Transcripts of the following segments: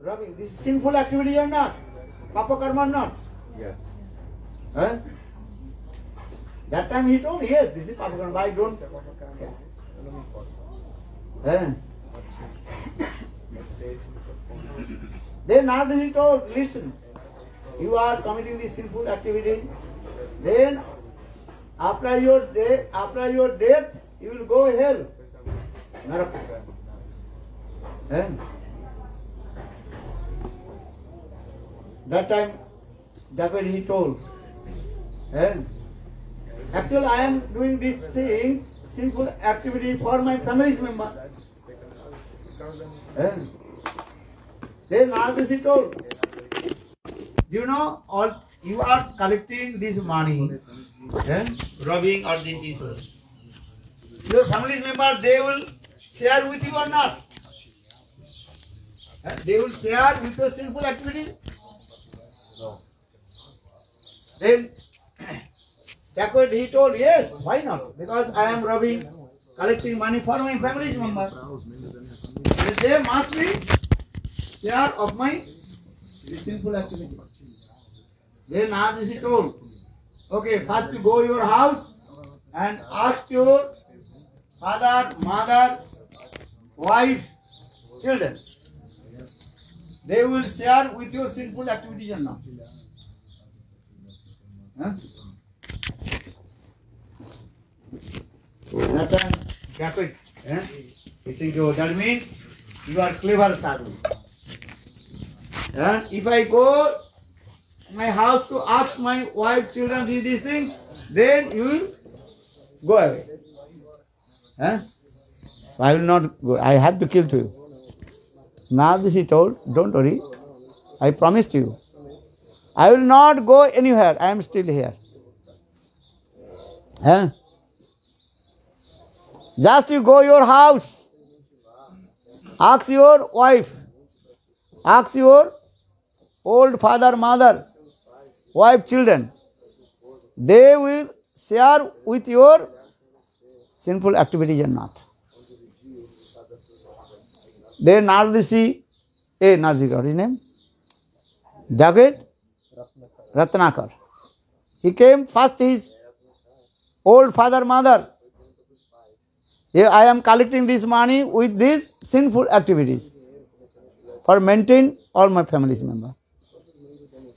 Rubbing. This is sinful activity or not? Papa karma or not? Yes. Huh? That time he told, yes, this is papa karma. I don't. Huh? Then now he told, listen, you are committing this sinful activity. Then after your death, you will go hell. Naraka. Huh? That time, that's what he told. Actually, I am doing these things, simple activities for my family's member. Then Narada he told, you know, all you are collecting this money, robbing or this. Your family's member, they will share with you or not? They will share with your sinful activity. Then that's what he told, yes, why not? Because I am robbing, collecting money for my family's member. They must be share of my sinful activity. Then Nardisi told, okay, first you go your house and ask your father, mother, wife, children. They will share with your sinful activities or not. Huh? That time, Catholic, you think, oh, that means you are clever sadhu. If I go my house to ask my wife, children, these things, then you will go away. So I will not go. I have to kill to you. Now this he told, don't worry. I promised you. I will not go anywhere. I am still here. Just you go your house. Ask your wife. Ask your old father, mother, wife, children. They will share with your sinful activities or not. Then Nardisi, what is his name? David Ratnakar. He came first his old father, mother. I am collecting this money with these sinful activities for maintain all my family's member.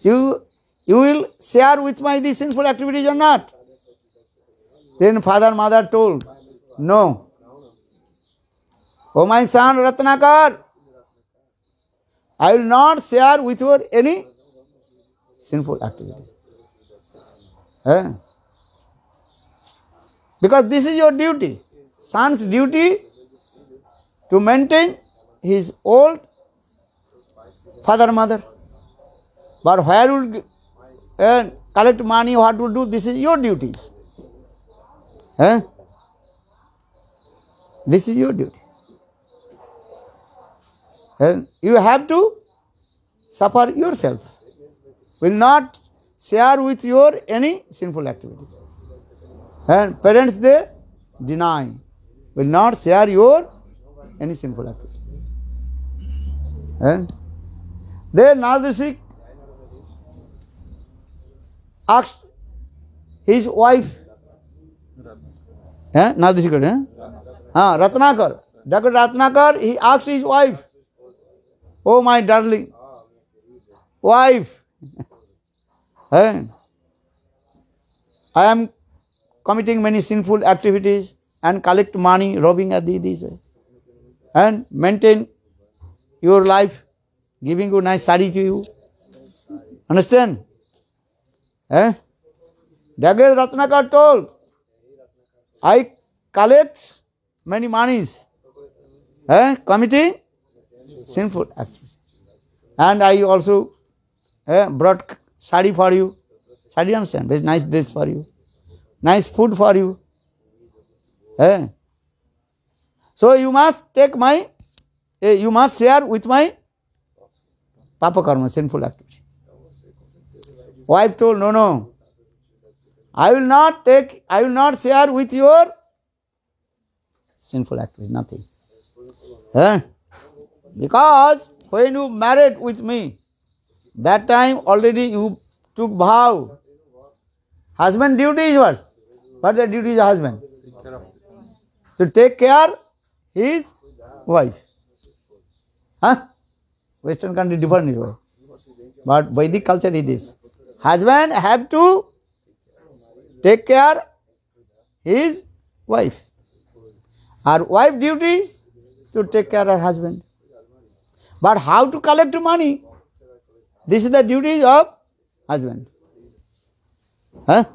You will share with my these sinful activities or not? Then father, mother told, no. Oh my son Ratnakar, I will not share with you any sinful activity. Because this is your duty. Son's duty to maintain his old father, mother. But where will collect money, what to do, this is your duties. This is your duty. You have to suffer yourself. Will not share with your any sinful activity. And parents, they deny. Will not share your any sinful activity. Then Nardisi asked his wife, Nardisi Ratnakar. Dr. Ratnakar, he asked his wife, oh my darling wife, I am committing many sinful activities and collect money, robbing at this way, and maintain your life, giving you nice sari to you. Understand? David Ratnakar told, I collect many monies, committing sinful activities. And I also brought sari for you. Sari, understand? Very nice dress for you. Nice food for you. So you must take my, you must share with my papa karma, sinful activity. Wife told, no. I will not share with your sinful activity, nothing. Because when you married with me, that time already you took vow. Husband duty is what? What the duty is husband? To take care his wife. Huh? Western country different is why. But Vedic culture is this. Husband have to take care his wife. Our wife duty is to take care of her husband. But how to collect money? This is the duty of husband. Huh?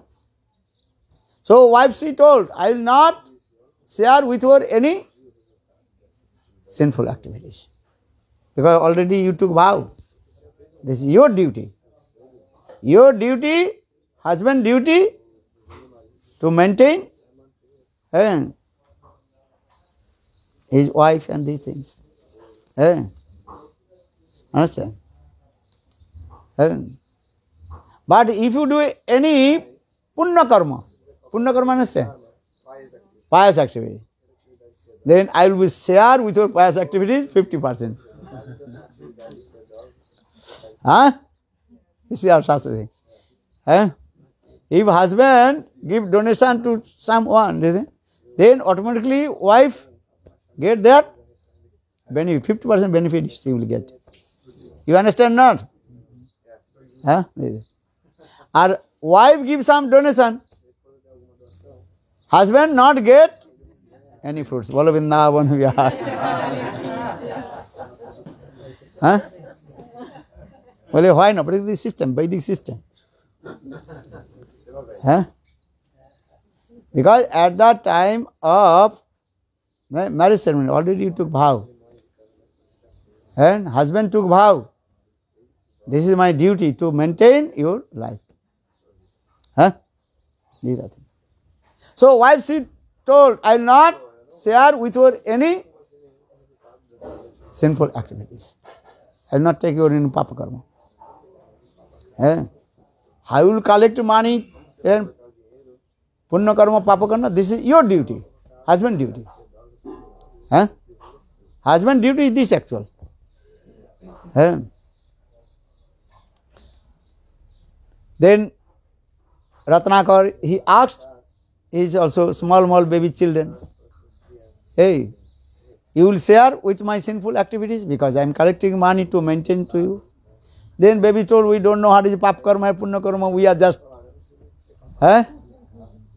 So wife she told, I will not share with her any sinful activities. Because already you took vow. This is your duty. Your duty, husband duty, to maintain his wife and these things. Understand? But if you do any punya karma understand? Pious activity. Then I will share with your pious activities 50%. Huh? This is our Shastra thing. If husband give donation to someone, then automatically wife get that benefit, 50% benefit she will get. You understand not? Huh? Our wife give some donation, husband not get any fruits. Bolo Vrindavan Vihar. Huh? Well, why not? But it's the system, Vedic system. Huh? Because at that time of marriage ceremony, already you took vow. And husband took vow. This is my duty to maintain your life. Huh? These are things. So wife she told, I will not share with her any sinful activities. I will not take your in papa karma. I will collect money and punya karma, papa karma. This is your duty, husband duty. Husband duty is this actual. Then Ratnakar, he asked, he is also small baby children. Hey, you will share with my sinful activities because I am collecting money to maintain to you. Then baby told, we don't know how is pap karma, punya karma, we are just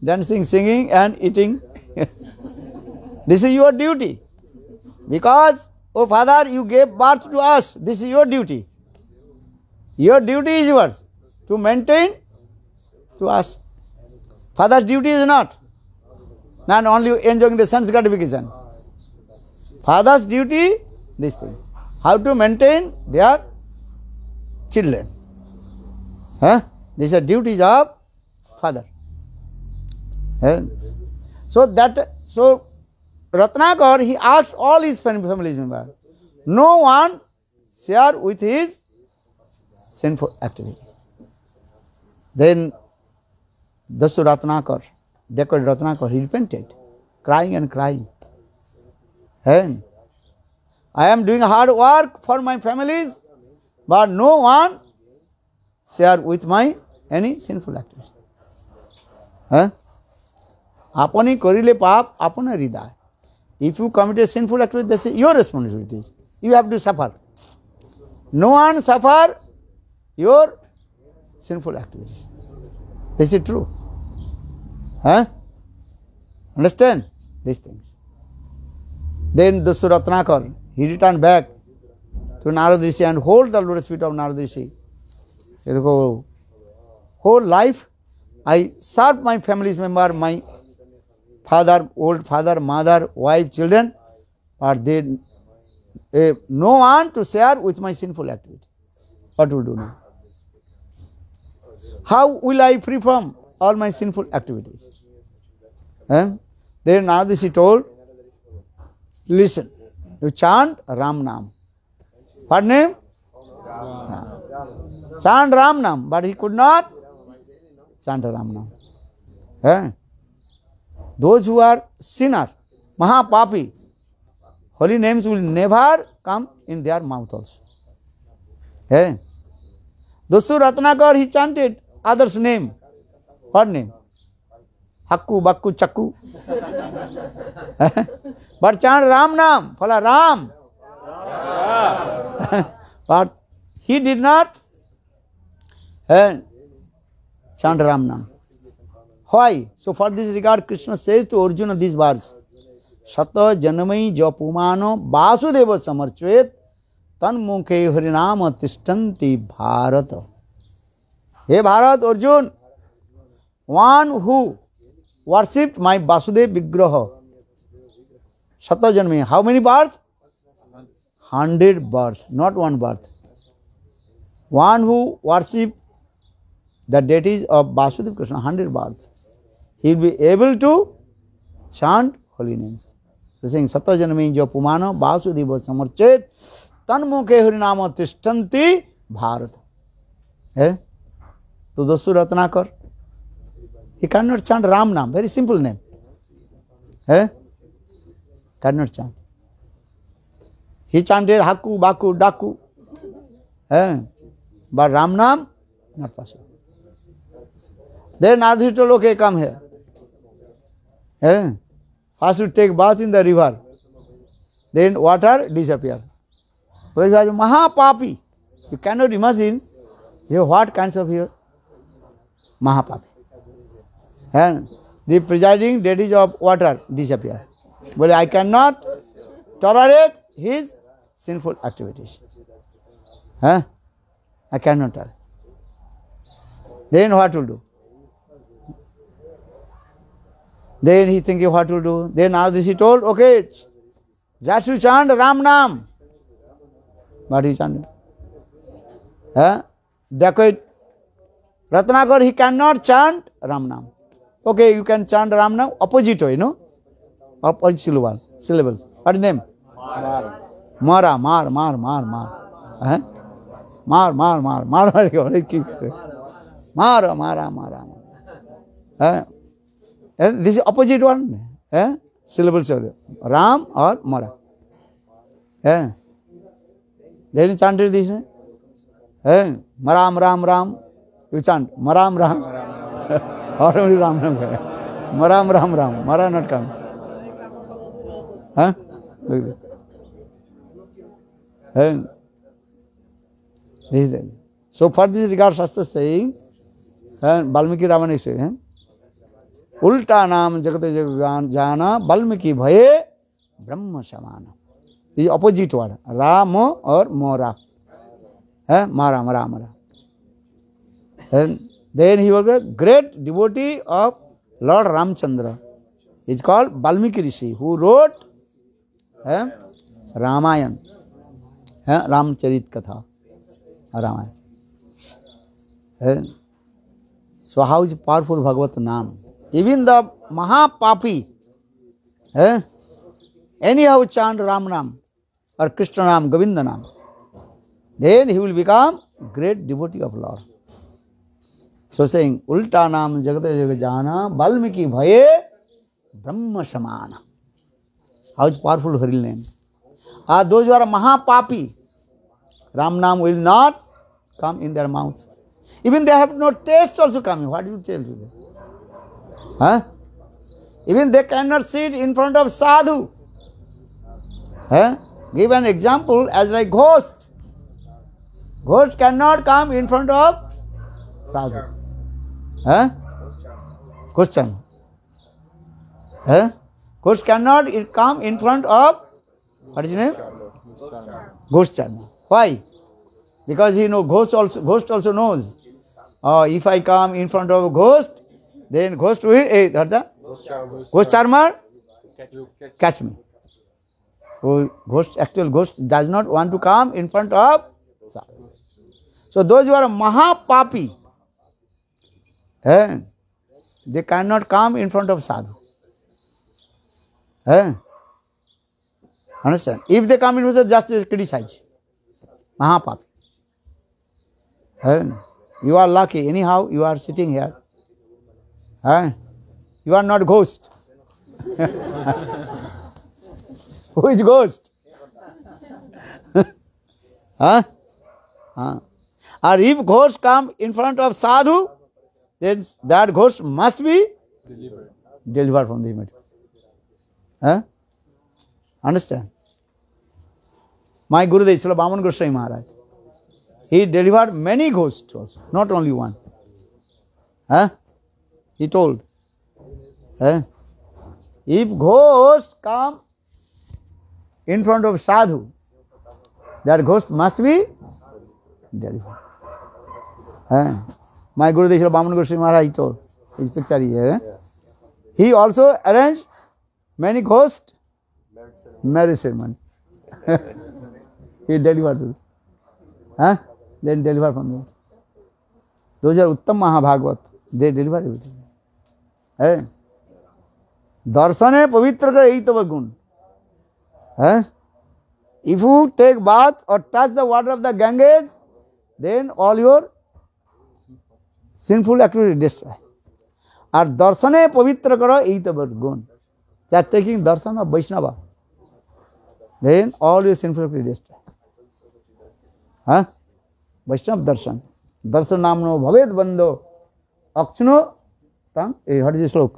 dancing, singing and eating. This is your duty. Because, oh father, you gave birth to us, this is your duty. Your duty is what? To maintain to us. Father's duty is not only enjoying the son's gratification. Father's duty, this thing. How to maintain their children. These are duties of father. So Ratnakar, he asked all his family members. No one share with his sinful activity. Then Dasu Ratnakar, decorated Ratnakar, he repented, crying and crying. And I am doing hard work for my families, but no one share with my any sinful activity. Apani korile pap, apana hriday. If you commit a sinful activity, this is your responsibility. You have to suffer. No one suffer your sinful activities. This is true. Understand these things. Then Dasu Ratnakar, he returned back to Narad Rishi and hold the lotus feet of Narad Rishi. Whole life I serve my family's member, my father, old father, mother, wife, children, but they no one to share with my sinful activity. What will do now? How will I free from all my sinful activities? Then Narad Rishi told, listen, you chant Ram Nam. What name? Chant Ram Nam, but he could not chant Ram Nam. Those who are sinner, Mahapapi, holy names will never come in their mouth also. Eh? Dosu Ratnakar, he chanted others' name. What name? Hakku, Bakku, Chakku. But chant Ram Nam, follow Ram. But he did not chant Ram Nam. Why? So for this regard, Krishna says to Arjuna these words. Sata janamai japumano vasudeva samarchvet tan mukhe harinama tishtanti bharata. Hey Bharat, Arjun, one who worshipped my Vasudev Vigraha. Sata janamai. How many births? 100 births, not one birth. One who worshipped the deities of Vasudeva Krishna, 100 births. He will be able to chant holy names. So saying Sata janamai japumano vasudeva samarchet tan mukhe harinama tishtanti bharata. Eh? To Dosu Ratnakar, he cannot chant Ram Nam, very simple name. Eh? Cannot chant. He chanted Hakku, Baku, Daku. Eh? But Ram Nam, not possible. Then Naradi told, okay, come here. Eh? First you take bath in the river. Then water disappear. Because he was a Mahapapi. You cannot imagine what kinds of here Mahapapi. And the presiding deities of water disappear. But I cannot tolerate his sinful activities. Huh? I cannot tolerate. Then what to do? Then he thinking what to do. Then Naradishi told, okay, just to chant Ram Nam. But he chanted. Dacoit Ratnakar, he cannot chant Ram Nam. Okay, you can chant Ram Nam, opposite way, no? Opposite syllables. What is name? Mara, mar. Mar. This is opposite one. Syllables of Ram or Mara. Then he chanted this. Maram, Ram. You chant Maram, Ram. Or only Ram. Maram, Ram. Mara not come. Look at this. So for this regard, Shastra saying, Valmiki Ramana is saying, Ulta Nam Jagat Jana Valmiki Bhaye Brahma Samana. The opposite word, Rama or Mora. Mara. And then he was a great devotee of Lord Ramchandra. He is called Valmiki Rishi, who wrote Ramayana, Ramcharit Katha, Ramayana. So how is powerful Bhagavat Nam? Even the Mahapapi, anyhow chant Ram Nam or Krishna Nam, Govinda Nam, then he will become great devotee of Lord. So saying, Ulta Nam Jagata Jana Valmiki Bhaye Brahma Samana. How is powerful her real name? Those who are Mahapapi, Ram Nam will not come in their mouth. Even they have no taste also coming. What do you tell today? Even they cannot sit in front of sadhu. Give an example as like ghost. Ghost cannot come in front of sadhu. Ghost charma. Ghost cannot come in front of, what is his name? Ghost charma. Why? Because he knows, ghost also knows. If I come in front of a ghost, then ghost will, ghost charmer, catch me. So actual ghost does not want to come in front of sadhu. So those who are Mahapapi, they cannot come in front of sadhu. Understand? If they come in front of sadhu, just criticize. Mahapapi. You are lucky. Anyhow, you are sitting here. You are not ghost. Who is ghost? Or if ghost come in front of sadhu, then that ghost must be delivered from the image. Understand? My Gurudev, Srila Bhaman Goswami Maharaj, he delivered many ghosts also, not only one. He told, if ghost come in front of sadhu, that ghost must be delivered. My Gurudev Srila Bhaman Goswami Maharaj, he told, his picture is here. He also arranged many ghost marriage ceremony. He delivered them. Then deliver from them. Those are Uttam Mahabhagavat. They deliver everything. Darshane pavitra kar ei tava gun. If you take bath or touch the water of the Ganges, then all your sinful activity destroy. Or darshane pavitra kar ei tava gun. Just taking darshan of Vaishnava, then all your sinful activity destroy. Vaishnav darshan. Darshan namno bhaved bandho. Akshano tang. What is the slok?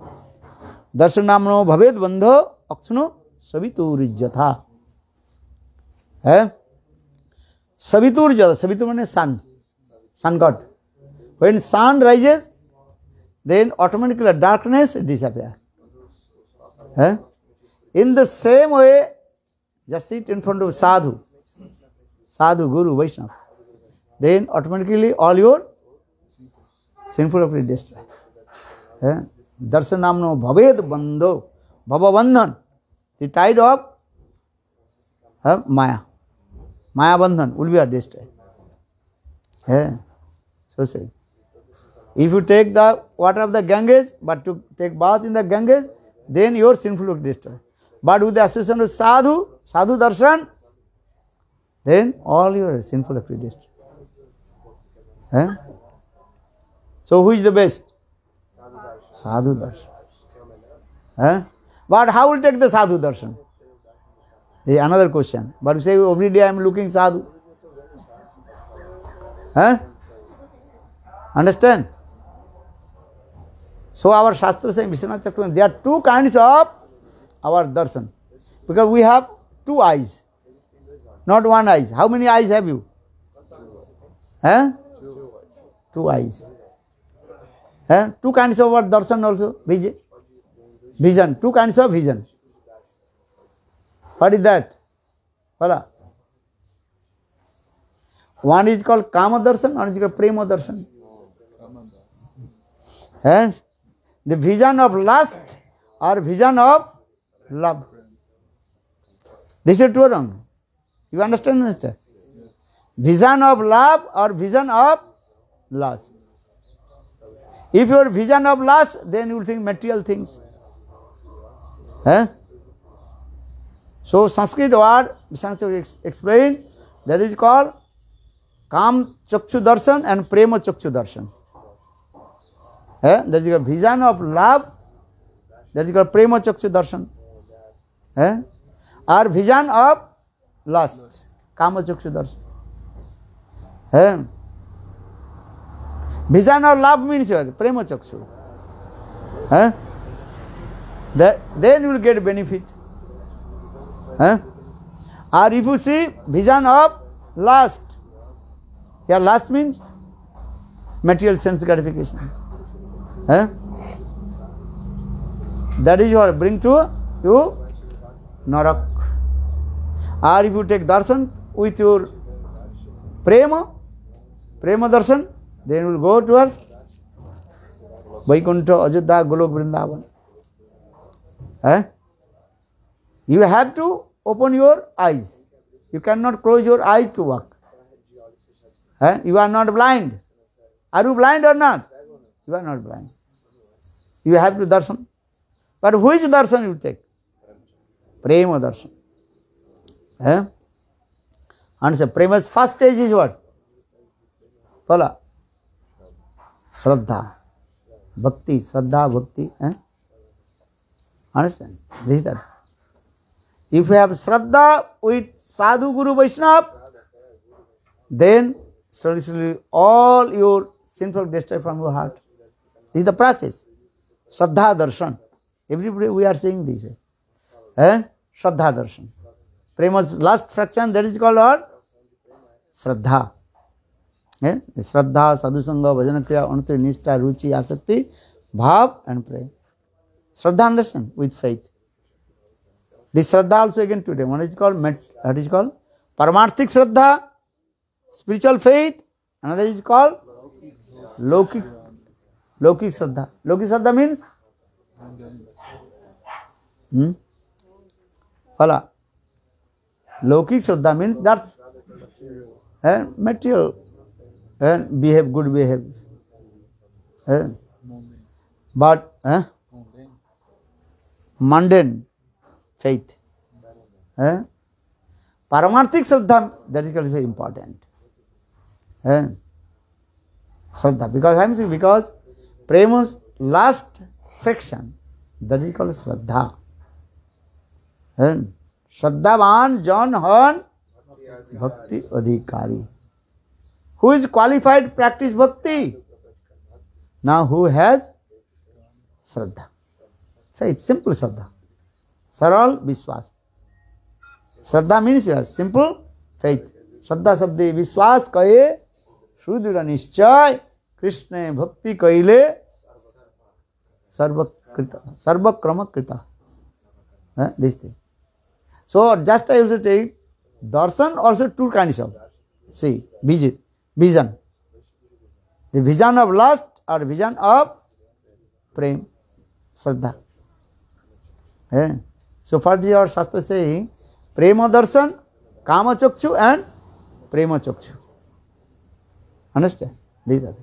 Darshan namno bhaved bandho. Akshano saviturijatha. Saviturijatha. Savitur means sun. Sun god. When sun rises, then automatically darkness disappears. In the same way, just sit in front of sadhu. Sadhu, Guru, Vaishnava. Then automatically all your sinful activity destroy. Darshan namno bhaved bandho. Bhava bandhan. The tide of Maya. Maya bandhan will be destroyed. So say. If you take the water of the Ganges, but to take bath in the Ganges, then your sinful activity destroyed. But with the association of sadhu, sadhu darshan, then all your sinful activity destroyed. So who is the best? Sadhu darshan. But how will take the sadhu darshan? Another question. But you say every day I am looking sadhu. Understand? So our Shastra says, Vishwanath Chakravarti, there are two kinds of our darshan. Because we have two eyes, not one eye. How many eyes have you? Two eyes. Two kinds of our darshan also. Vision. Two kinds of vision. What is that? Vala. One is called Kama darshan, one is called Prema darshan. And the vision of lust or vision of love. This is true or wrong? You understand, Mr.? Vision of love or vision of lust. If your vision of lust, then you will think material things. So Sanskrit word, Vishwanath explained, that is called Kam Chakshu Darshan and Prema Chakshu Darshan. That is called vision of love, that is called Prema Chakshu Darshan. Or vision of lust, Kama Chakshu Darshan. Vision of love means what? Prema Chakshu. Then you will get benefit. Or if you see vision of lust, here lust means material sense gratification. That is what bring to you narak. Or if you take darshan with your prema darshan, then you will go towards Vaikuntha, Ajodhya, Golok, Vrindavan. You have to open your eyes. You cannot close your eyes to walk. You are not blind. Are you blind or not? You are not blind. You have to darshan. But which darshan you take? Prema darshan. And so prema's first stage is what? Follow. Shraddha. Bhakti. Shraddha, bhakti. Understand? This is that. If you have Shraddha with Sadhu, Guru, Vaishnava, then slowly all your sinful destroy from your heart. This is the process. Shraddha darshan. Everybody we are saying this. Shraddha darshan. Prema's last fraction, that is called what? Shraddha. Shraddha, sadhusanga, bhajana kriya, anutri, nishta, ruchi, asakti, bhav and prem. Shraddha understand with faith. This Shraddha also again today. One is called, what is called? Paramarthik Shraddha, spiritual faith. Another is called Lokik Shraddha. Lokik Shraddha means? Phala. Lokik Shraddha means that material and behave, good behave. But mundane faith. Paramarthik Shraddha, that is very important. Shraddha, because I am saying, because Prema's last fraction, that is called Shraddha. Shraddhavan Jan Han Bhakti Adhikari. Who is qualified to practice bhakti? Now who has Shraddha? Faith, simple Shraddha. Saral Vishwas. Shraddha means simple faith. Shraddha sabde Vishwas kahe Sudra Nischay Krishna Bhakti kaile Sarva Krama Krita. This thing. So just I also take darshan also two kinds of. See, vision. The vision of lust or vision of prem, Shraddha. So for this our Shastra saying Prema Darshan, Kama Chakshu and Prema Chakshu. Understand? These are.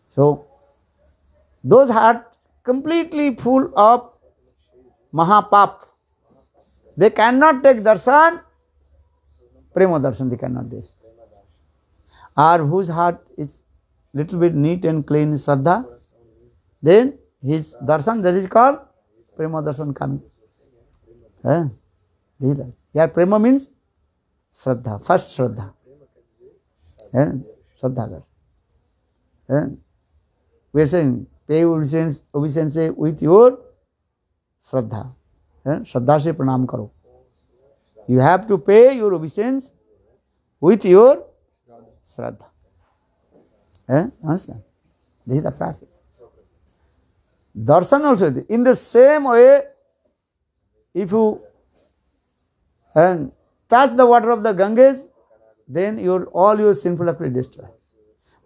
So those heart completely full of Mahapap. They cannot take darshan, Prema darshan they cannot do. Or whose heart is little bit neat and clean, Shraddha, then his darshan, that is called Prema darshan coming. Here Prema means Shraddha, first Shraddha. Shraddha. We are saying pay obeisance with your Shraddha. Shraddha se pranam karo. You have to pay your obeisance with your Shraddha. Understand? This is the process. Darshan also, in the same way, if you touch the water of the Ganges, then all your sinful activity destroyed.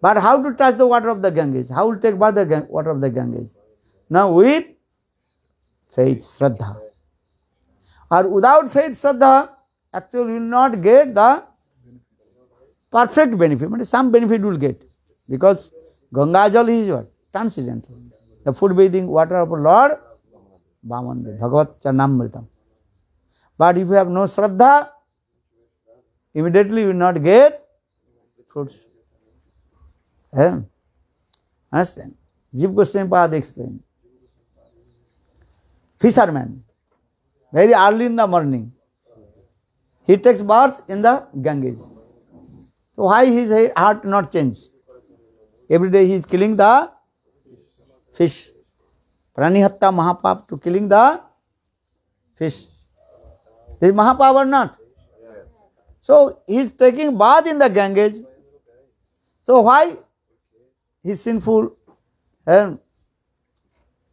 But how to touch the water of the Ganges? How to take bath the water of the Ganges? Now with faith, Shraddha. Or without faith, Shraddha, actually you will not get the perfect benefit. But some benefit you will get. Because Ganga Jal is what? Transcendental. The food bathing water of Lord Vaman, Bhagavat Charnamritam. But if you have no Shraddha, immediately you will not get fruits. Understand? Jiva Goswami Pad explained. Fisherman, very early in the morning, he takes bath in the Ganges. So why his heart not change? Every day he is killing the fish. Pranihatta Mahapap, to killing the fish. This is Mahapap or not? So he is taking bath in the Ganges. So why his sinful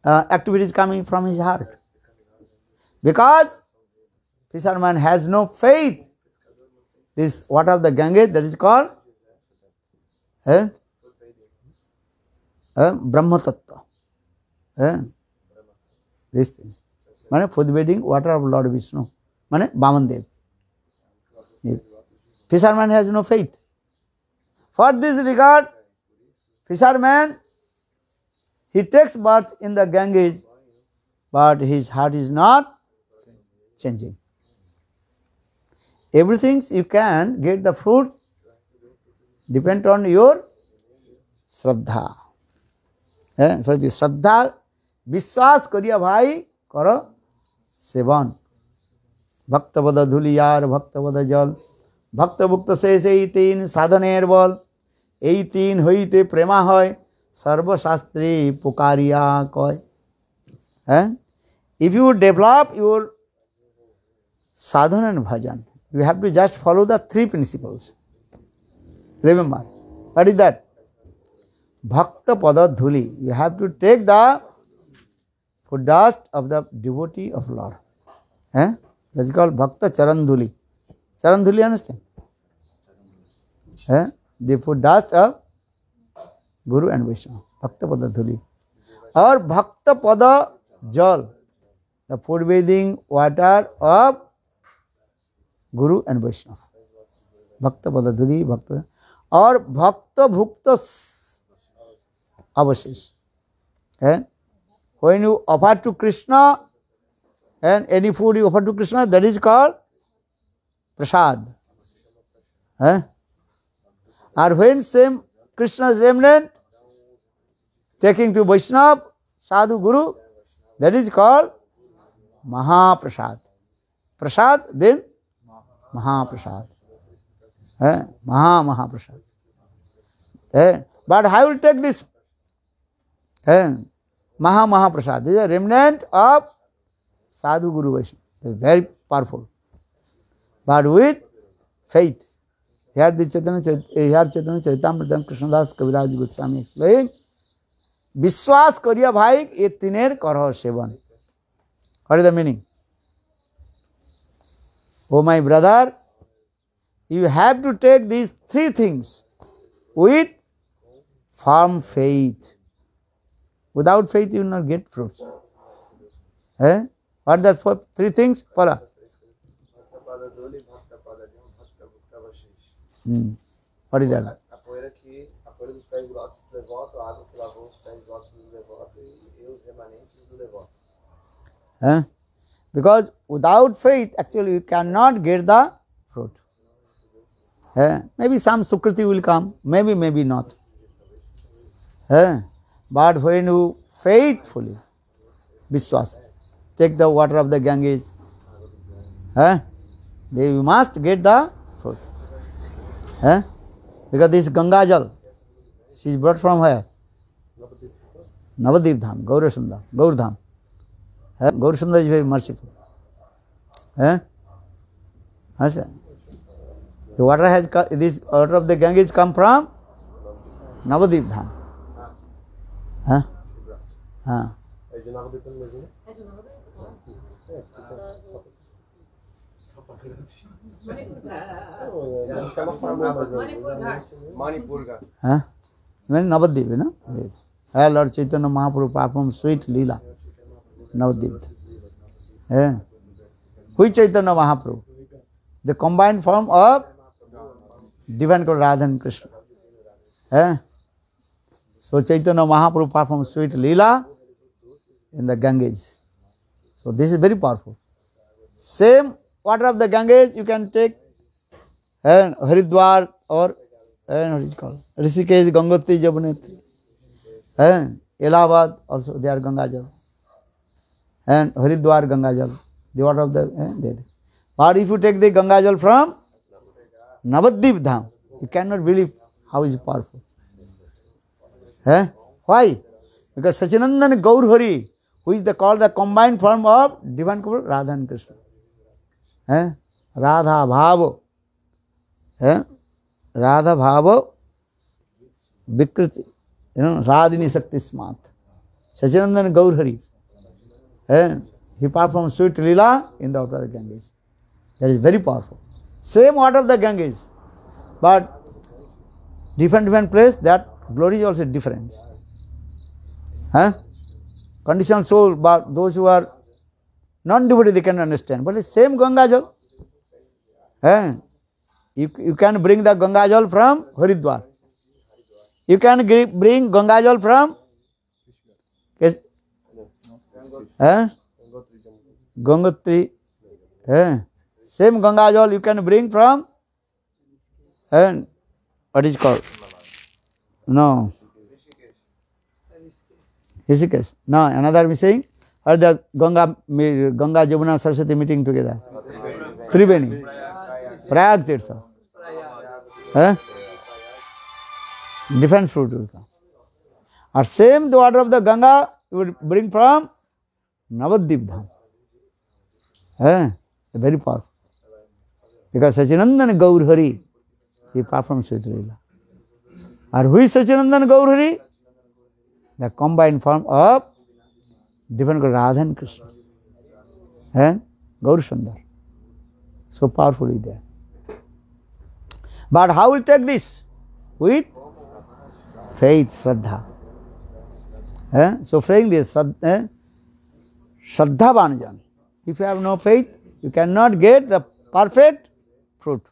activities coming from his heart? Because fisherman has no faith. This water of the Ganges, that is called Brahma Tattva. This thing. Mane food bathing water of Lord Vishnu. Mane Vaman Dev. Fisherman has no faith. For this regard, fisherman, he takes bath in the Ganges, but his heart is not changing. Everything you can get the fruit depend on your Shraddha. For the Shraddha, Vishwas kariya bhai karo sevan. Bhakta vada dhuli yar, bhakta vada jal, ভক্ত ভুক্ত শেষ এই তিন সাধনের বল, এই তিন হইতে প্রেমা হয় সর্বশাস্ত্রী পুকারিয়া কয়। হ্যাঁ, if you develop your sadhana and bhajan, you have to just follow the three principles. Remember, what is that? Bhakta pada dhuli. You have to take the foot dust of the devotee of Lord. That is called bhakta charandhuli. Charandhuli, understand? The foot dust of Guru and Vaishnava. Bhakta pada dhuli. Or bhakta pada jal, the foot bathing water of Guru and Vaishnava. Bhakta pada dhuli, bhakta. Or bhakta bhukta avashish. And when you offer to Krishna, and any food you offer to Krishna, that is called prasad. Or when same Krishna's remnant taking to Vaishnava, Sadhu, Guru, that is called Mahaprasad. Prasad, then Mahaprasad. Mahaprasad. But I will take this Mahaprasad. This is a remnant of Sadhu, Guru, Vaishnava. It is very powerful. But with faith. Here Chaitanya Charitamrita Krishnadas Kaviraj Goswami explained, Vishwas kariya bhai ye tiner karho sevan. What is the meaning? Oh my brother, you have to take these three things with firm faith. Without faith you will not get fruits. What are the three things? Pala. What is that? Because without faith, actually, you cannot get the fruit. Maybe some sukriti will come, maybe not. But when you faithfully, Vishwas, take the water of the Ganges, then you must get the fruit. Because this Ganga Jal, she is brought from where? Navadip Dham, Gaurasundar, Gaurdham. Gaurasundar is very merciful. The water has come, this water of the Ganges come from Navadip Dham. Navadip, you know? Lord Chaitanya Mahaprabhu performed sweet Leela. Navadip. Which Chaitanya Mahaprabhu? The combined form of divine called Radha and Krishna. So Chaitanya Mahaprabhu performed sweet Leela in the Ganges. So this is very powerful. Same water of the Ganges you can take Haridwar or what is called Rishikesh, Gangotri, Jamunetri. Allahabad also they are Ganga Jal. And Haridwar Ganga Jal. The water of the there. But if you take the Ganga Jal from Navadip Dham, you cannot believe how is powerful. Why? Because Sachinandan Gaur Hari, who is called the combined form of divine couple Radha and Krishna. Radha Bhava. Radha Bhava Vikriti. Radhini Sakti Smat. Sachinandan Gaur Hari. He performed sweet Leela in the water of the Ganges. That is very powerful. Same water of the Ganges, but different place, that glory is also different. Conditioned soul, but those who are non-devotee, they can understand. But it's same Ganga Jal. You can bring the Ganga Jal from Haridwar. You can bring Ganga Jal from Gangotri. Same Ganga Jal you can bring from what is called? No. Rishikesh. No, another missing. Or the Ganga Jamuna Saraswati meeting together. Triveni. Prayag Tirtha. Eh? Different fruit will come. Or same the water of the Ganga you would bring from Navadvip Dham. Very powerful. Because Sachinandan Gaur Hari, he performs Sweet Leela. Or who is Sachinandan Gaur Hari? The combined form of different Radha and Krishna. Gaur Sundar. So powerfully there. But how we take this? With faith, Shraddha. So praying this, Shraddha Banajan. If you have no faith, you cannot get the perfect fruit.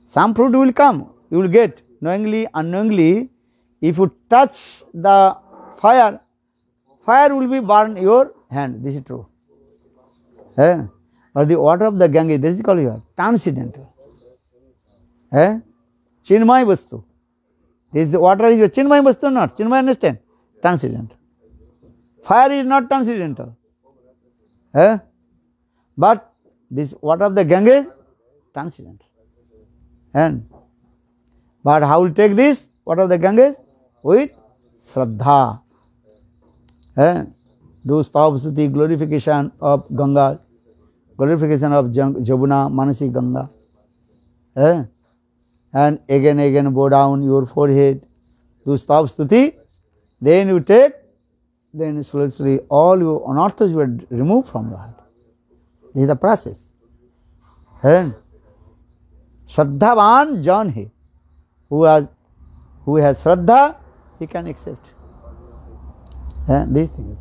Some fruit will come, you will get knowingly, unknowingly. If you touch the fire, fire will be burn your hand. This is true. Or the water of the Ganges, this is called here, transcendental. Chinmay Vastu. This water is a Chinmay Vastu or not? Chinmay, understand? Transcendental. Fire is not transcendental. But this water of the Ganges, transcendental. But how will take this water of the Ganges? With Shraddha. Do Stav Stuti, glorification of Ganga, glorification of Jamuna, Manasi Ganga. And again bow down your forehead, do Stav Stuti, then you take, then slowly all your anarthas will remove from your heart. This is the process. Shraddhavan Jan hai. Who has Shraddha, he can accept. These things.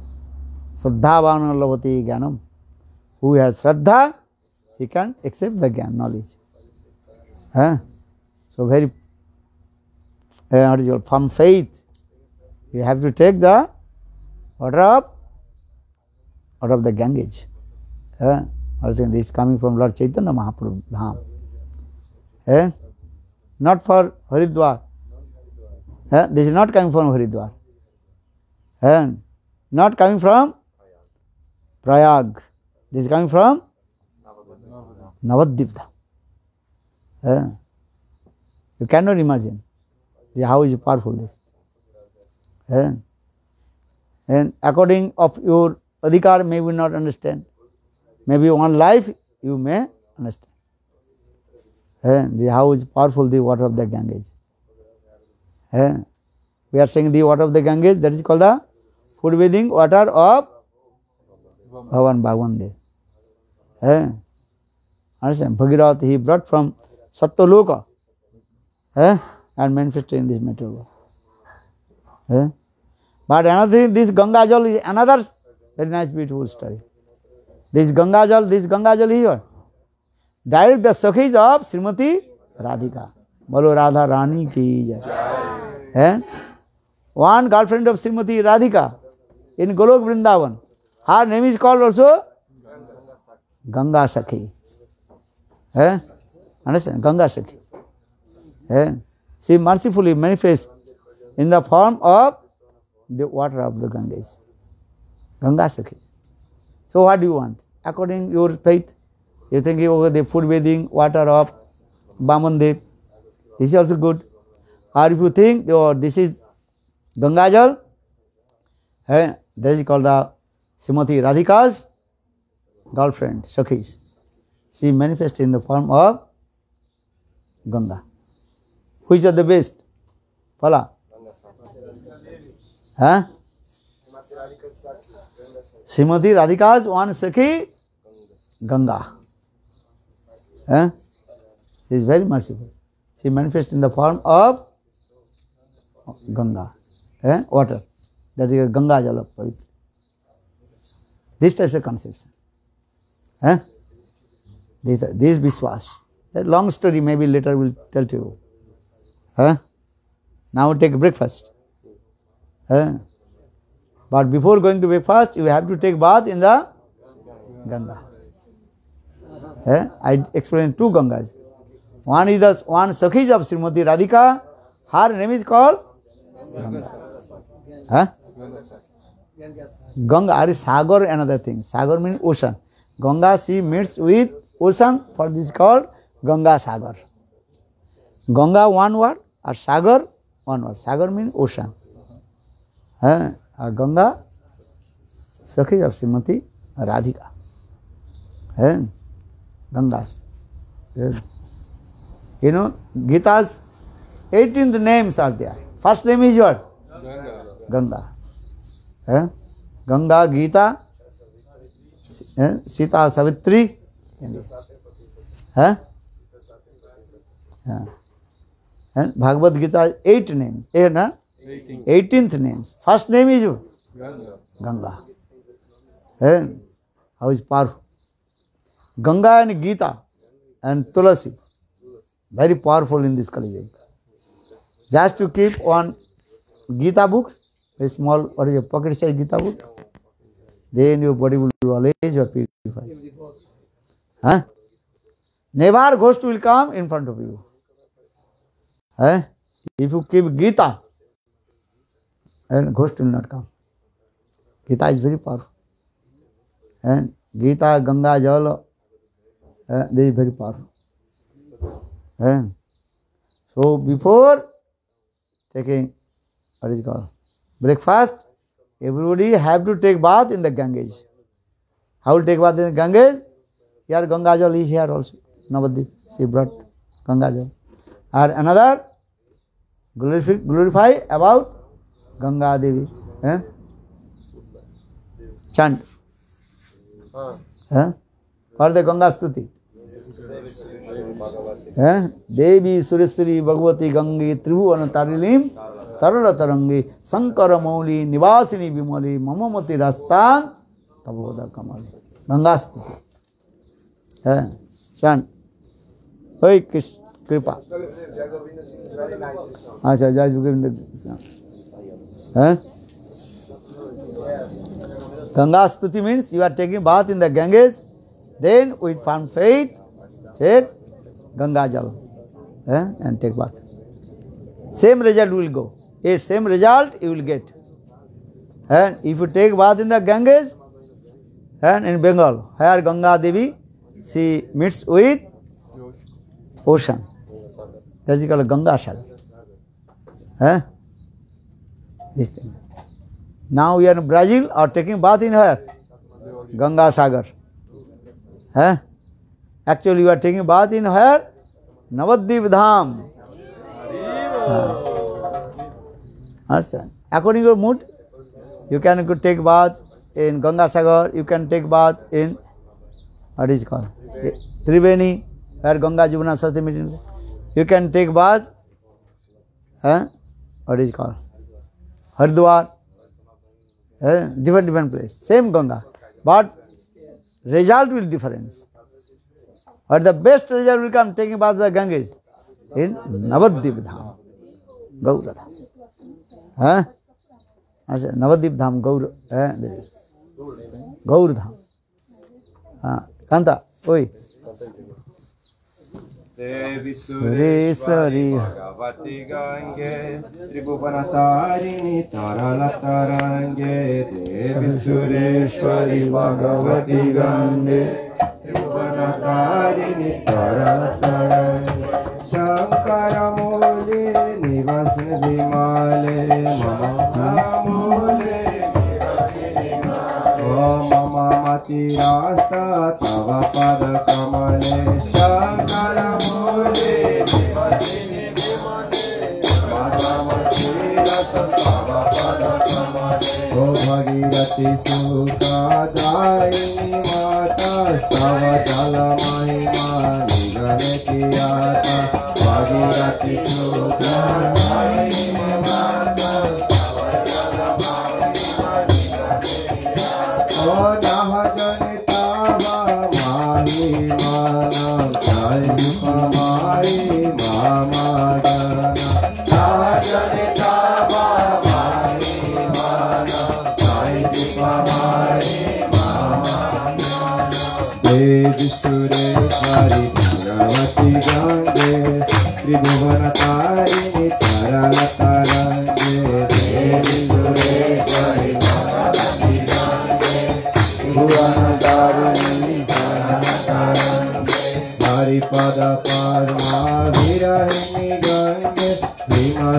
Shraddhavan lavati jnanam. Who has Shraddha, he can accept the jnana, knowledge. So very, what is called, from faith, you have to take the water of the Ganges. I think this is coming from Lord Chaitanya Mahaprabhu Dham. Not for Haridwar. This is not coming from Haridwar. Not coming from Prayag. This is coming from Navadvip Dham. You cannot imagine how is powerful this. And according of your adhikar, may we not understand. Maybe one life you may understand. How is powerful the water of the Ganges. We are saying the water of the Ganges, that is called the food bathing water of Bhavan Bhagwan. Understand? Bhagirath he brought from Satyaloka and manifested in this material world. But another thing, this Ganga Jal is another very nice, beautiful story. This Ganga Jal here, direct the Sakhis of Srimati Radhika. Bolo Radha Rani ki jai. One girlfriend of Srimati Radhika in Golok Vrindavan. Her name is called also Ganga Sakhi. Understand? Ganga Sakhi. She mercifully manifests in the form of the water of the Ganges. Ganga Sakhi. So what do you want? According to your faith, you think the food bathing water of Bamandev, this is also good. Or if you think this is Ganga Jal, that is called the Srimati Radhika's girlfriend, Sakhis. She manifests in the form of Ganga. Which are the best? Pala? Srimati Radhika's one Sakhi, Ganga. She is very merciful. She manifests in the form of Ganga, water. That is Ganga Jala Pavitra. This type of conception. This Vishwas. That long story maybe later will tell to you. Now take breakfast. But before going to breakfast, you have to take bath in the Ganga. I explained two Gangas. One is the one Sakhis of Srimati Radhika. Her name is called Ganga. Ganga is Sagar, another thing. Sagar means ocean. Ganga, she meets with ocean, for this is called Ganga Sagar. Ganga one word, or Sagar one word. Sagar means ocean. And Ganga, Sakhi of Srimati Radhika. And Gangas. You know, Gita's 18th names are there. First name is what? Ganga. Ganga, Gita, Sita, Savitri. And Bhagavad Gita, 8 names. 18th names. First name is who? Ganga. And how is powerful? Ganga and Gita and Tulasi, very powerful in this Kali Yuga. Just to keep one Gita book, a small, what is a pocket size Gita book, then your body will always be purified. Never ghost will come in front of you. If you keep Gita, and ghost will not come. Gita is very powerful. And Gita, Ganga, Jal, they are very powerful. So before taking, what is it called, breakfast, everybody have to take bath in the Ganges. How to take bath in the Ganges? Here Ganga Jal is here also. Navadip, she brought Ganga Jal. Or another, glorify about Ganga Devi. Chant. For the Ganga Stuti. Devi Sureshwari Bhagavati Gangi Tribhuvan Tarilim Tarara Tarangi Sankara Mauli Nivasini Bimali Mamamati Rastan Taboda Kamali. Ganga Stuti. Chant. Oi Kripa. Acha, Jai Govinda. Ganga Stuti means you are taking bath in the Ganges, then with firm faith, take Ganga Jal and take bath. Same result will go. A same result you will get. And if you take bath in the Ganges and in Bengal, where Ganga Devi, she meets with ocean. That is called Ganga Sagar. This thing. Now we are in Brazil or taking bath in where? Ganga Sagar. Actually you are taking bath in where? Navadip Dham. Understand? According to your mood, you can take bath in Ganga Sagar, you can take bath in, what is it called? Triveni, where Ganga Jamuna Saraswati meeting. You can take bath, what is it called? Haridwar, different place, same Ganga, but result will difference. But the best result will come taking bath the Ganges in Navadip Dham, Gaura Dham. Navadip Dham, Gaur Dham. Kanta, oi. Devi Sureshwari Bhagavati Gange Tribhuvanatarini Tarala Tarange Devi Sureshwari Bhagavati Gange Tribhuvanatarini Tarala Tarange Shankara Mole Nivasini Vimale Mama Mole Nivasini Vimale Mama Mati Rasa Tava Pada Kamale Shankara Bhagirati Sukha Daini Mata Stava Jala Mahima Nigane Kiyata Bhagirati Sukha Daini Mata Stava Jala Mahima Nigane Kiyata O Nahajani Tava Mahima Jai Vipamai Mama Jana Nahajani Tava Mahima Jai Vipamai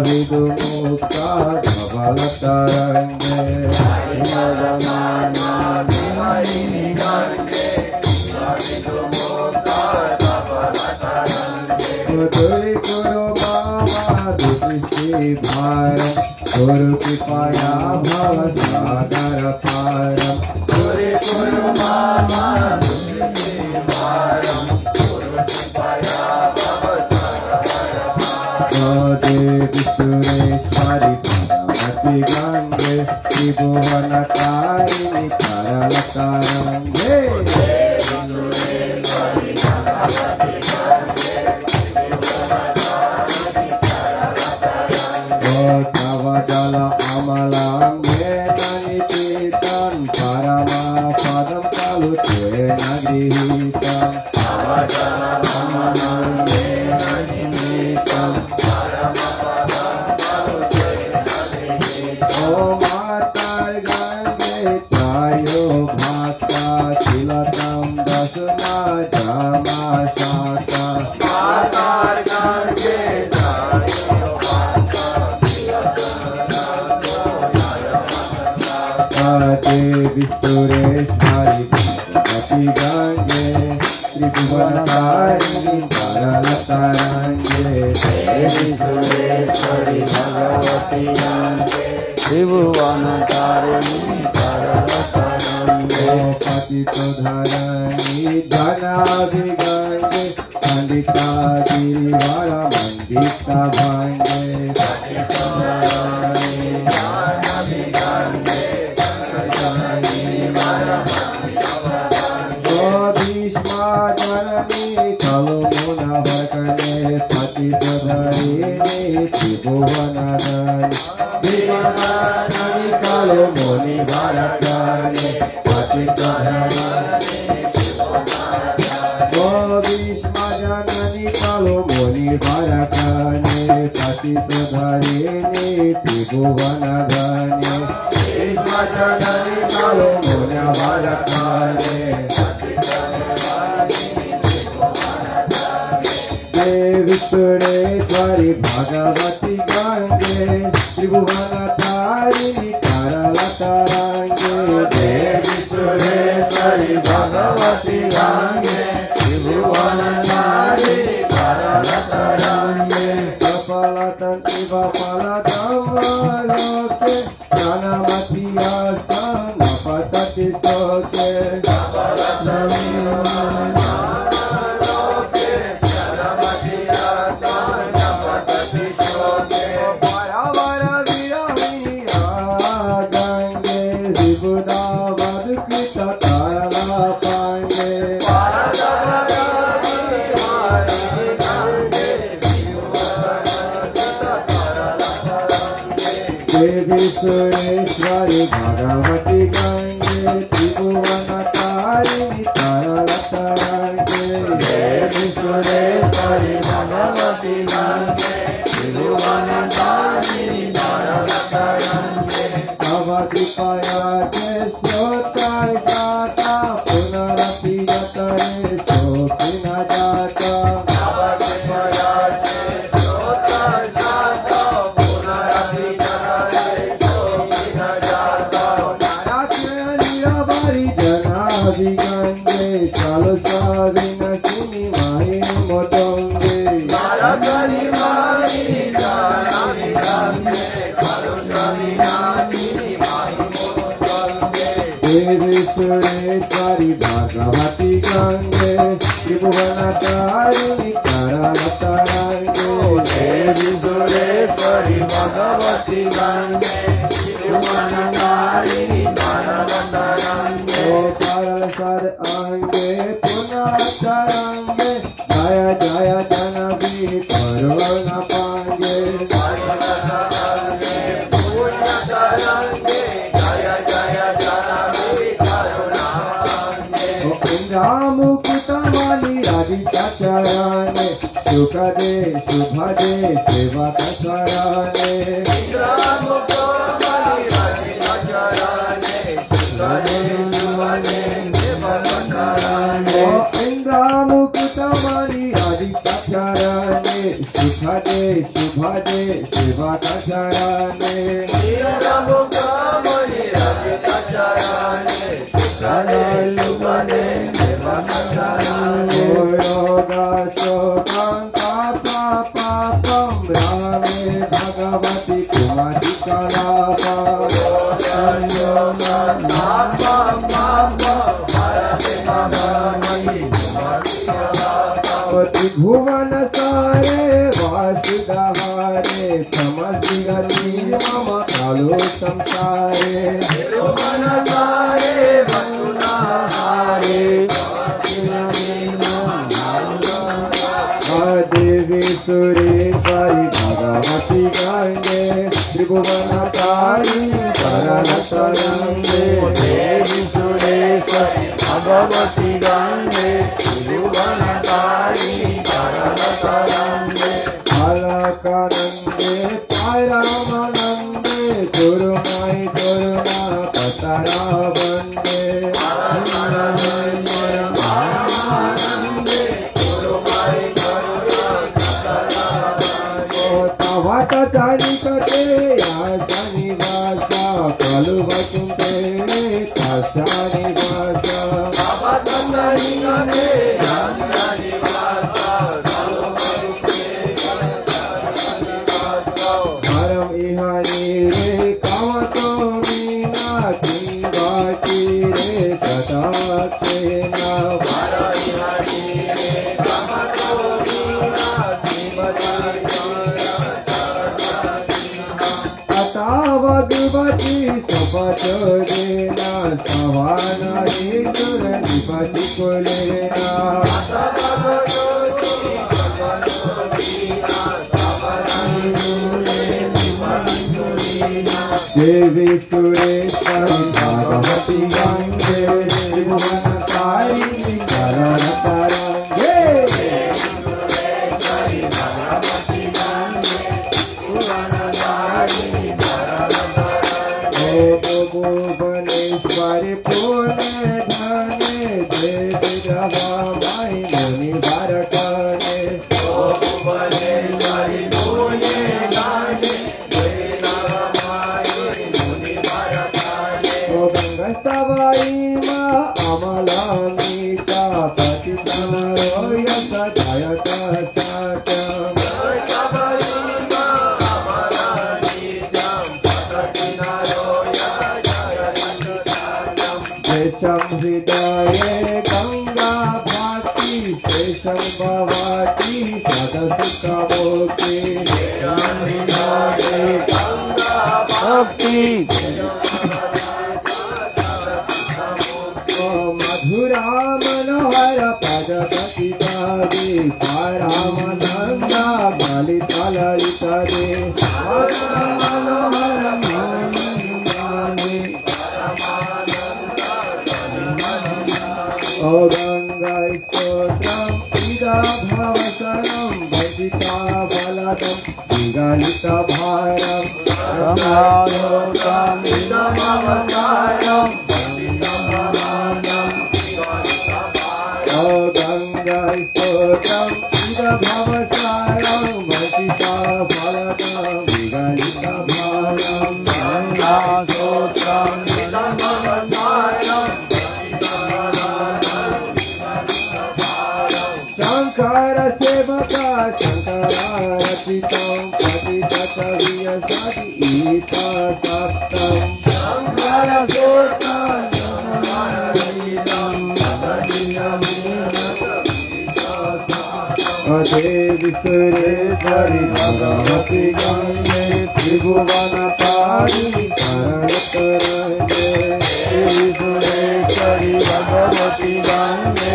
विदुमुक्ता धवलतरङ्गे तुरी कुरु मामा दुष्टि भारम गुरु कृपया भव सागर पारम तुरी कुरु मामा दुष्टि भारम गुरु कृपया भव सागर पारम देवी सुरेश्वरी पार्वती गंगे त्रिभुवनकारिणी करलतरंगे जल अमलांगे ननितीतं परमा पदं कलुते नगीतं जल अमलांगे ननितीतं परमा पदं कलुते नगीतं ओ माता गंगे त्रायो भक्ता तिलकं दशना जमाशाता माता गंगे देवी सुरेश्वरी पार्वती गंगे त्रिभुवनकारिणी करलतरंगे देवी सुरेश्वरी भगवती गंगे त्रिभुवनकारिणी करलतरंगे पतितधरणी धनाभि गंगे पंडिता गिरिवर मंडिता भंगे चलो मुना भरकने पतितधरिणी त्रिभुवनधरी चलो मुनि भरकने पतितधरिणी ओ भीष्म जननी चलो मुनि भरकने पतितधरिणी त्रिभुवनधरी भीष्म जननी चलो मुनि भरकने देवी सुरेश्वरी भगवती गंगे त्रिभुवनकारिणी करलतरंगे देवी सुरेश्वरी भगवती गंगे त्रिभुवनकारिणी करलतरंगे कपालतं इव फलतं लोके ज्ञानमती आसन पतति शोके कपालतं देवी सुरेश्वरी भगवती गंगे त्रिभुवनकारिणी करलतरंगे देवी सुरेश्वरी भगवती गंगे त्रिभुवनकारिणी करलतरंगे तव कृपया ते श्रोताय जाता पुनरपि यतरे शोकि न जाता तव कृपया ते श्रोताय जाता पुनरपि गंगे चलो साविन सिनी माही मोटोंगे नारकली माही जानावी गंगे चलो साविन सिनी माही मोटोंगे देवी सुरेश्वरी भगवती गंगे त्रिभुवनकारिणी करलतरंगे देवी सुरेश्वरी भगवती गंगे त्रिभुवनकारिणी करलतरंगे सद अंगे पुनः तरंगे जय जय जनवी करुण पांगे मुकुटमाली राधिका चरणे सुख दे शुभ दे सेवा चरणे मुकुटमाली राधिका चरणे सुख दे शुभ सुभजे सेवा कचराने योगा शोकं पापं रामे भगवती कुमारी कलापा त्रिभुवन सारे वासुदाहारे तमसि गति मम कालो संसारे त्रिभुवन सारे वासुदाहारे देवी सुरेश्वरी भगवती गंगे त्रिभुवनकारी शरणशरण्ये देवी सुरेश्वरी भगवती गंगे त्रिभुवनकारी शरणशरण्ये अलकानंदे परमानंदे गुरुमाई करुणा पतरा वंदे तलिकते यासनि वासा कलु वचुते तस्यानि वासा तलिकते यासनि वासा कलु वचुते तस्यानि वासा परम इहानि रे कामतो मीना किंगाति रे सदातेना परम इहानि रे कामतो मीना किंगाति भगवती सपचरेना सवानारी दुरनिपति कुलेना देवी सुरेश्वरी भगवती गंगे त्रिभुवनकारी शरणशरण्ये भुवनेश्वरी पूर्णे धने देवी रमाबाई मुनि भरतने भुवनेश्वरी पूर्णे धने देवी रमाबाई मुनि भरतने गंगस्तवाई मां अमलानीता पतितनरोय सदायत सत्यम शेषम हृदये गंगा भाति शेषम भवति सदसुखमोक्ति शेषम हृदये गंगा भक्ति मधुरा मनोहर पदपति दादी रामानंदा ललिता ललिता दे मनोहर ओ गंगा स्तोत्रम इदा भवसरम वैदिका बलदम विगलिता भारम गंगालोकम इदा भवसरम ओ गंगा स्तोत्रम इदा भवसरम वैदिका बलदम विगलिता भारम गंगा स्तोत्रम इदा भवसरम शंकर सेवका शंकरार्चितं पतिततवीय सतीता सप्तम शंकर देवी सुरेश्वरी भगवती गंगे त्रिभुवनकारी शरणशरण्ये देवी सुरेश्वरी भगवती गंगे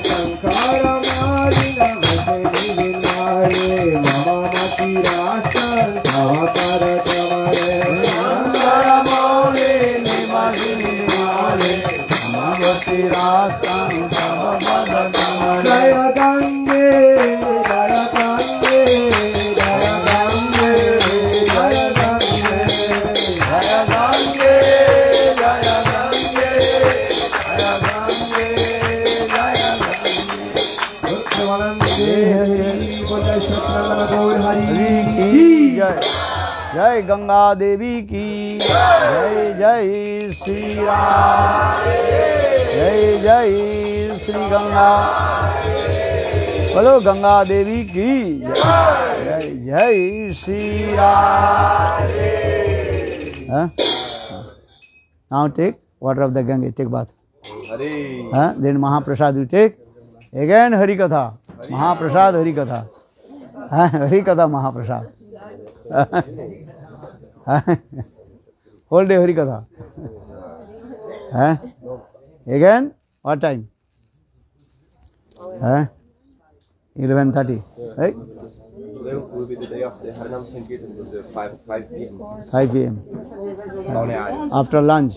शंकर मालिन भजनी विनाये मममति रासन भवतर कमरे शंकर मौलिन महिनी माले मममति रासन भवतर कमरे जय गंगे जय गंगे जय गंगे जय गंगे जय गंगे जय गंगे जय गंगे जय सतनंदन गौर हरि हरि की जय। जय गंगा देवी की जय। जय श्री राम। जय जय श्री गंगा। बोलो गंगा देवी की जय। जय Shri Ram. Now take water of the Ganga, take bath. Then Mahaprasad you take. Again Hari Katha. Mahaprasad Hari Katha. Hari Katha Mahaprasad. Whole day Hari Katha. Again what time? 11:30. Right? Today will be the day of the Harinam Sankirtan, 5 p.m. 5 p.m. After lunch.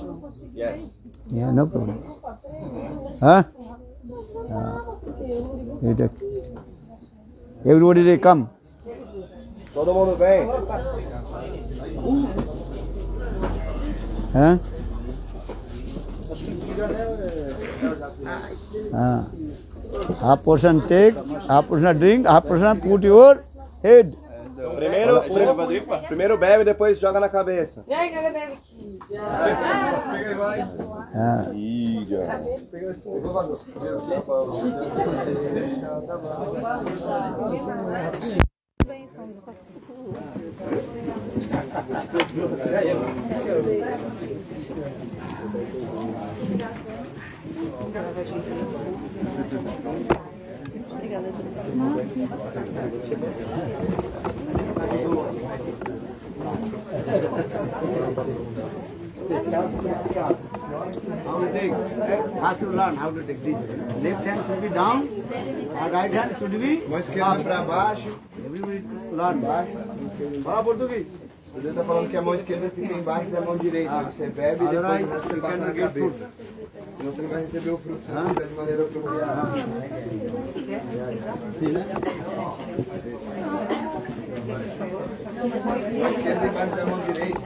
Yes. Yeah, no problem. You take. Everybody they come. Todo mundo vem. Half portion take, half portion drink, half portion put your head. Primeiro bebe, depois joga na cabeça. Have to learn how to take this. Left hand should be down, right hand should be Mão esquerda para baixo. everybody learn. Fala português. Você está falando que a mão esquerda fica embaixo da mão direita. Você bebe e depois você passa na cabeça. Senão você não vai receber o fruto. Você não de maneira apropriada. Mão esquerda embaixo da mão direita.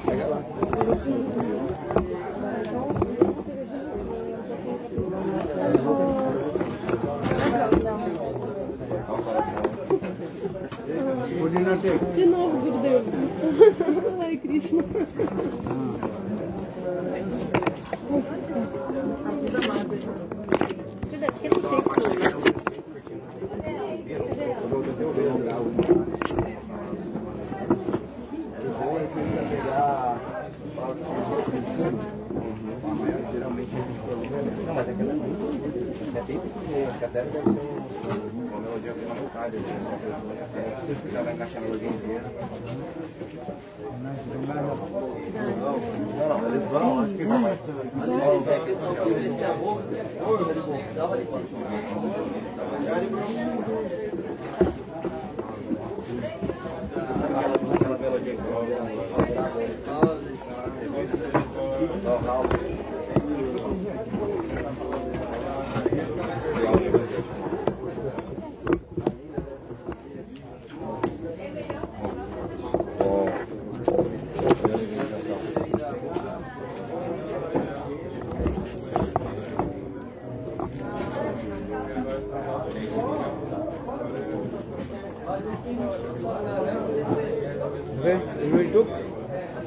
Pega lá. De novo, Gurudeu. Ai, Krishna. Não, mas aquela você tem que ter, a cadeira deve ser uma melodia com uma vontade, você precisa encaixar a melodia inteira. Não, eles vão, acho que vai. Mas é questão de esse amor, dá uma licença.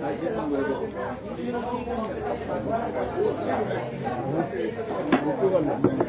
Aquela melodia que Okay,